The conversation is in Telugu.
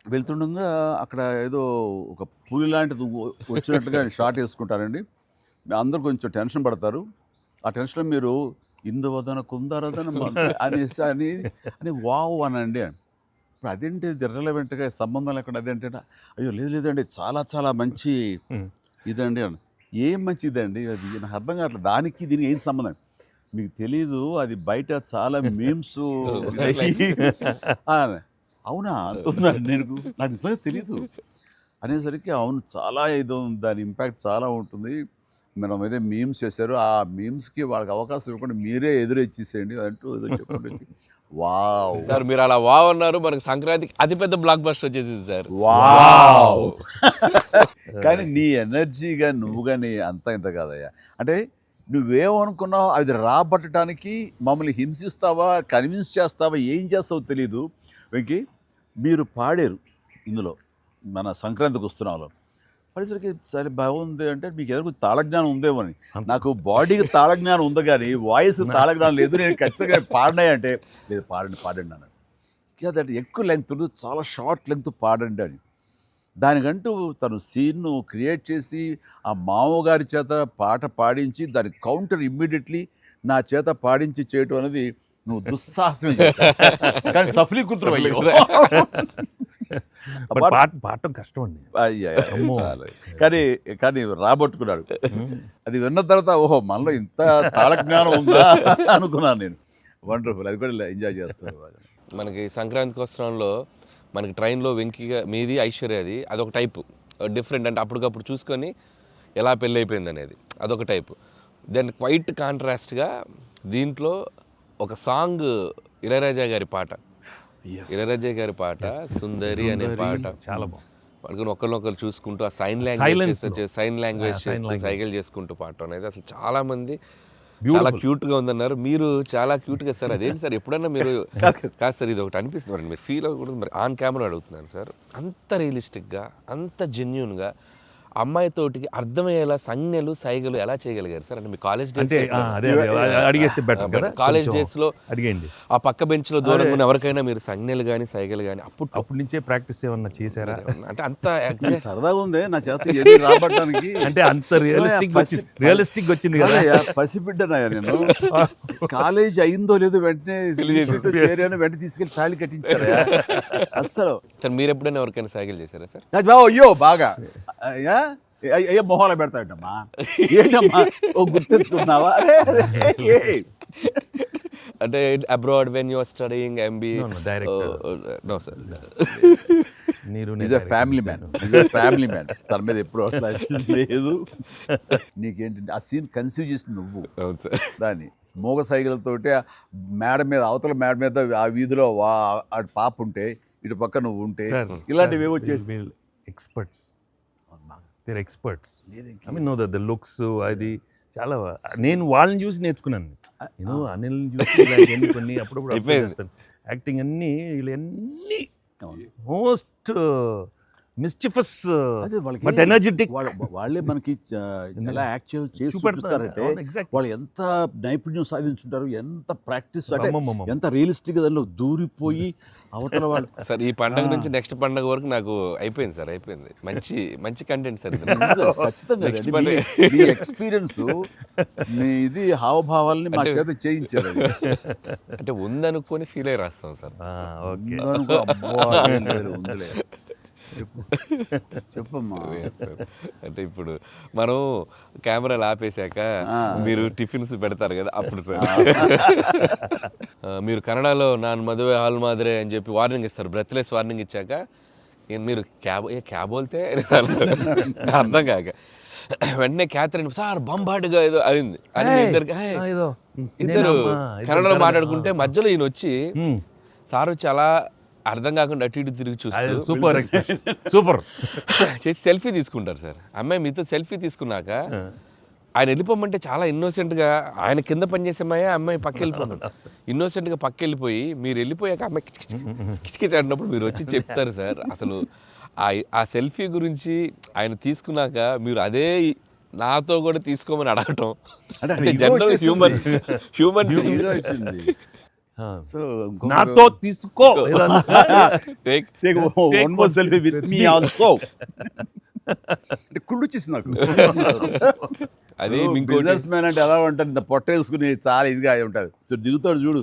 వెళ్తుండగా అక్కడ ఏదో ఒక పులి లాంటిది వచ్చినట్టుగా షాట్ వేసుకుంటారండి. అందరూ కొంచెం టెన్షన్ పడతారు. ఆ టెన్షన్‌లో మీరు ఇందువదన కుందరదన అనేసి అని వావ్ అనండి. ఇప్పుడు అదేంటి ఇది ఇర్రెలవెంట్‌గా సంబంధం లేకుండా అదేంటంటే, అయ్యో! లేదు లేదండి చాలా చాలా మంచి ఇదండి అని. ఏం మంచిదండి అది? నాకు అర్థం కావట్లేదు. దానికి దీనికి ఏం సంబంధం? మీకు తెలీదు అది బయట చాలా మీమ్స్ ఇదయ్యి ఆ! అవునా? అంత ఉందా నాకు నిజంగా తెలీదు. అనేసరికి అవును చాలా ఇది ఉంది. దాని ఇంపాక్ట్ చాలా ఉంటుంది. మనం ఏదో మీమ్స్ చేశారు. ఆ మీమ్స్‌కి వాళ్ళకి అవకాశం ఇవ్వకుండా మీరే ఎదురొచ్చేసేయండి అంటూ ఏదో చెప్పుకుంటూ వచ్చి వావ్! సార్ మీరు అలా వావ్ అన్నారు, మనకి సంక్రాంతికి అతిపెద్ద బ్లాక్ బస్టర్ వచ్చేసింది సార్. వావ్! కానీ నీ ఎనర్జీ గాని, నువ్వు గాని అంతా ఇంత కాదయ్యా. అంటే నువ్వేమనుకున్నావు అది రాబట్టడానికి మమ్మల్ని హింసిస్తావా? కన్విన్స్ చేస్తావా? ఏం చేస్తావో తెలీదు. వెంకీ మీరు పాడారు ఇందులో మన సంక్రాంతికొస్తున్నాంలో. పడేసరికి సరే బాగుంది అంటే మీకు ఏదో కొంచెం తాళజ్ఞానం ఉందేమో అని. నాకు బాడీకి తాళజ్ఞానం ఉంది గానీ వాయిస్ తాళజ్ఞానం లేదు. నేను ఖచ్చితంగా పాడినాయి అంటే లేదు పాడండి అన్నాడు. కాదండి ఎక్కువ లెంగ్త్ చాలా షార్ట్ లెంగ్త్ పాడండి అని. దానికంటూ తను సీన్‌ను క్రియేట్ చేసి, ఆ మామగారి చేత పాట పాడించి, దానికి కౌంటర్ ఇమ్మీడియేట్‌లీ నా చేత పాడించి చేయటం అనేది నువ్వు దుస్సాహసం చేశావు. కానీ సఫలీకృతుడవయ్యావు. ఆ పాట పాడటం కష్టం అండి. అయ్యయ్య! అమ్మో! చాలా. కానీ రాబట్టుకున్నాడు. అది విన్న తర్వాత ఓహో! మనలో ఇంత తాళజ్ఞానం ఉందా అనుకున్నాను నేను. వండర్‌ఫుల్. అది కూడా ఎంజాయ్ చేస్తాను బాగా. మనకి సంక్రాంతికోత్సవంలో మనకి ట్రైన్లో వెంకీగా మీది ఐశ్వర్యది అదొక టైపు డిఫరెంట్, అంటే అప్పటికప్పుడు చూసుకొని ఎలా పెళ్ళి అయిపోయింది అనేది అదొక టైపు. దెన్ క్వైట్ కాంట్రాస్ట్గా దీంట్లో ఒక సాంగ్ ఇళయరాజా గారి పాట, ఇళయరాజా గారి పాట సుందరి అనే పాట చాలా బాగుంది. పడుకుని ఒకరినొకరు చూసుకుంటూ ఆ సైన్ లాంగ్వేజ్ చేస్తూ సైకిల్ చేసుకుంటూ పాట అనేది అసలు చాలా మంది చాలా క్యూట్ గా ఉందన్నారు. మీరు చాలా క్యూట్ గా సార్. అదేంటి సార్ ఎప్పుడన్నా మీరు కాదు సార్ ఇది ఒకటి అనిపిస్తుంది మీరు ఫీల్ అవ్వకూడదు, మరి ఆన్ కెమెరా అడుగుతున్నాను సార్. అంత రియలిస్టిక్ గా అంత జెన్యూన్ గా అమ్మాయితోటికి అర్థమయ్యేలా సంజ్ఞలు సైగలు ఎలా చేయగలిగారు సార్? అంటే మీ కాలేజ్ డేస్ అడిగేస్తే బెటర్ కదా. కాలేజ్ డేస్ లో అడిగండి. ఆ పక్క బెంచ్ లో దూరంగా ఉన్న ఎవరికైనా మీరు సంజ్ఞలు కానీ సైగలు కానీ అప్పటి నుంచే ప్రాక్టీస్ ఏమన్నా చేశారా? అంటే అంత సరదాగా ఉంది నా చేత ఏది రాబట్టడానికి. అంటే అంత రియలిస్టిక్ వచ్చింది కదా. పసిబిడ్డనయ్యా నేను. కాలేజ్ అయిందో లేదో వెంటనే చేరాను, వెంటనే తీసుకెళ్లి తాళి కట్టించారా అస్సలు. సార్ మీరు ఎప్పుడైనా ఎవరికైనా సైకిల్ చేశారా సార్? అయ్యో బాగా అయ్యో మొహాలు పెడతాడమ్మా. ఏంటమ్మా ఓ గుర్తించుకుంటున్నావా? అంటే abroad when you are studying MBA? No sir, family man. తన మీద ఎప్పుడు అట్లా లేదు. నీకేంటంటే ఆ సీన్ కన్సీవ్ చేసింది నువ్వు. దాన్ని మోగ సైకిల్తోటి మేడ మీద అవతల మేడ మీద ఆ వీధిలో అటు పాప ఉంటే ఇటు పక్క నువ్వు ఉంటే ఇలాంటివి ఏవో చేసి experts I mean know the looks అది చాలా. నేను వాళ్ళని చూసి నేర్చుకున్నాను. నేను అనిల్ని చూసి కొన్ని అప్పుడప్పుడు యాక్టింగ్ అన్నీ వీళ్ళన్నీ మోస్ట్ మిస్చిఫస్ బట్ ఎనర్జెటిక్. వాళ్ళే మనకి ఎలా యాక్చువల్ చేసి చూపిస్తారంటే వాళ్ళు ఎంత నైపుణ్యం సాధించుంటారు, ఎంత ప్రాక్టీస్ అంటే ఎంత రియలిస్టిక్ దానిలో దూరిపోయి అవతల వాళ్ళు. సార్ ఈ పండగ నుంచి నెక్స్ట్ పండగ వరకు నాకు అయిపోయింది సార్, అయిపోయింది. మంచి మంచి కంటెంట్ సార్. ఖచ్చితంగా మీ ఎక్స్పీరియన్స్ మీ ఇది హావభావాలని మా చేత చేయించారు. అంటే ఉందనుకొని ఫీల్ అయ్యి రాస్తాం సార్. ఉందిలే చెప్పమ్మా. అంటే ఇప్పుడు మనం కెమెరాలు ఆపేశాక మీరు టిఫిన్స్ పెడతారు కదా అప్పుడు సార్ మీరు కన్నడలో నాన్ మదువే హాల్ మాదిరే అని చెప్పి వార్నింగ్ ఇస్తారు. బ్రెత్లెస్ వార్నింగ్ ఇచ్చాక మీరు క్యాబ్ వెళ్తే అర్థం కాక వెంటనే క్యాథరిన్ సార్ బంబాటుగా ఏదో అయింది అని ఇద్దరు కన్నడలో మాట్లాడుకుంటే మధ్యలో ఈయన వచ్చి సార్ వచ్చి అలా అర్థం కాకుండా అటు ఇటు తిరిగి చూస్తారు. సూపర్ చేసి సెల్ఫీ తీసుకుంటారు సార్. అమ్మాయి మీతో సెల్ఫీ తీసుకున్నాక ఆయన వెళ్ళిపోమంటే చాలా ఇన్నోసెంట్గా ఆయన కింద పనిచేసే అమ్మాయి పక్క వెళ్ళిపోతుంది. ఇన్నోసెంట్గా పక్క వెళ్ళిపోయి మీరు వెళ్ళిపోయాక అమ్మాయి కిచకిచ అంటున్నప్పుడు మీరు వచ్చి చెప్తారు సార్. అసలు ఆ సెల్ఫీ గురించి ఆయన తీసుకున్నాక మీరు అదే నాతో కూడా తీసుకోమని అడగటం అంటే జనరల్ హ్యూమన్ సో నాతో తీసుకో take take one more selfie with me also. అంటే కుళ్ళు వచ్చేసింది నాకు. అది ఇంకోటి బిజినెస్ మ్యాన్ అంటే ఎలా ఉంటుంది, పొట్ట వేసుకుని చాలా ఇదిగా ఉంటుంది. సో దిగుతాడు చూడు.